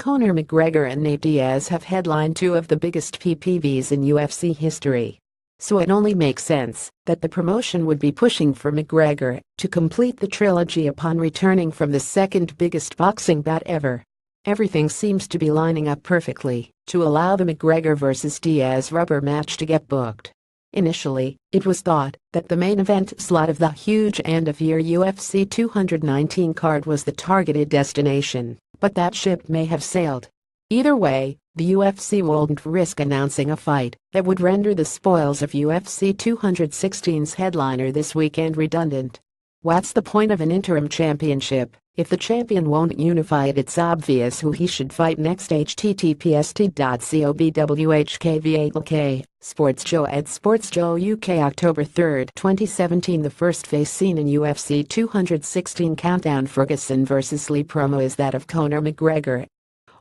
Conor McGregor and Nate Diaz have headlined two of the biggest PPVs in UFC history. So it only makes sense that the promotion would be pushing for McGregor to complete the trilogy upon returning from the second biggest boxing bout ever. Everything seems to be lining up perfectly to allow the McGregor vs Diaz rubber match to get booked. Initially, it was thought that the main event slot of the huge end-of-year UFC 219 card was the targeted destination, but that ship may have sailed. Either way, the UFC wouldn't risk announcing a fight that would render the spoils of UFC 216's headliner this weekend redundant. What's the point of an interim championship if the champion won't unify it? It's obvious who he should fight next. https://cobwhkv8lk SportsJoe at SportsJoe UK October 3, 2017. The first face seen in UFC 216 Countdown Ferguson vs Lee promo is that of Conor McGregor.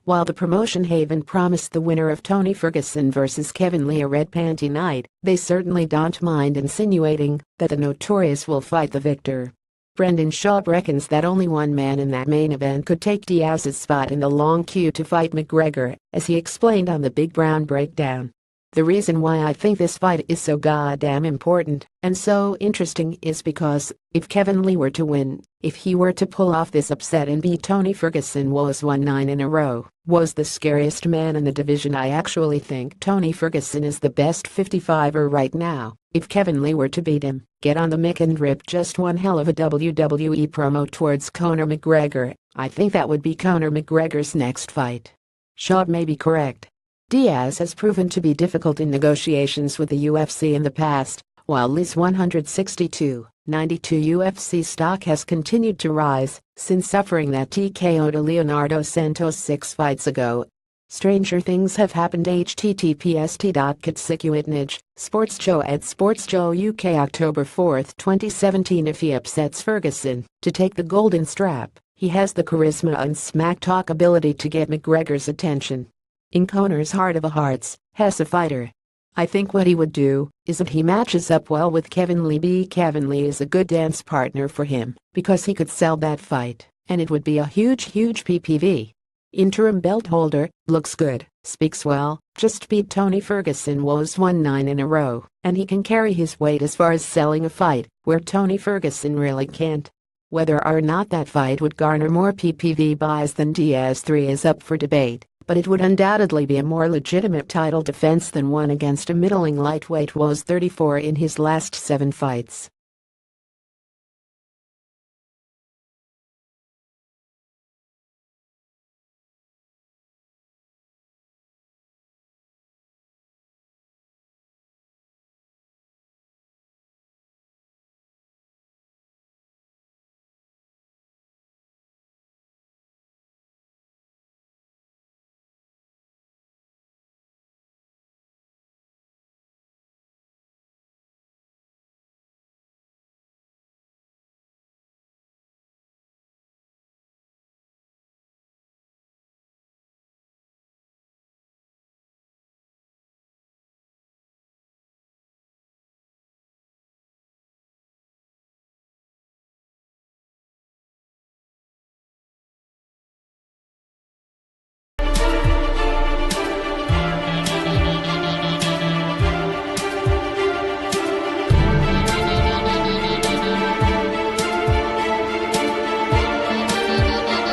While the promotion haven promised the winner of Tony Ferguson vs Kevin Lee a red panty night, they certainly don't mind insinuating that the Notorious will fight the victor. Brendan Schaub reckons that only one man in that main event could take Diaz's spot in the long queue to fight McGregor, as he explained on the Big Brown Breakdown. The reason why I think this fight is so goddamn important and so interesting is because if Kevin Lee were to win, if he were to pull off this upset and beat Tony Ferguson, was won 9 in a row, was the scariest man in the division. I actually think Tony Ferguson is the best 55er right now. If Kevin Lee were to beat him, get on the mic and rip just one hell of a WWE promo towards Conor McGregor, I think that would be Conor McGregor's next fight. Schaub may be correct. Diaz has proven to be difficult in negotiations with the UFC in the past, while Lee's 162.92 UFC stock has continued to rise since suffering that TKO to Leonardo Santos 6 fights ago. Stranger things have happened. https://SportsJoe at SportsJoe UK October 4, 2017. If he upsets Ferguson to take the golden strap, he has the charisma and smack talk ability to get McGregor's attention. In Conor's heart of hearts, as a fighter, I think what he would do is that he matches up well with Kevin Lee. Kevin Lee is a good dance partner for him because he could sell that fight, and it would be a huge PPV. Interim belt holder, looks good, speaks well, just beat Tony Ferguson, was won 9 in a row, and he can carry his weight as far as selling a fight where Tony Ferguson really can't. Whether or not that fight would garner more PPV buys than Diaz 3 is up for debate, but it would undoubtedly be a more legitimate title defense than one against a middling lightweight who was 34 in his last 7 fights.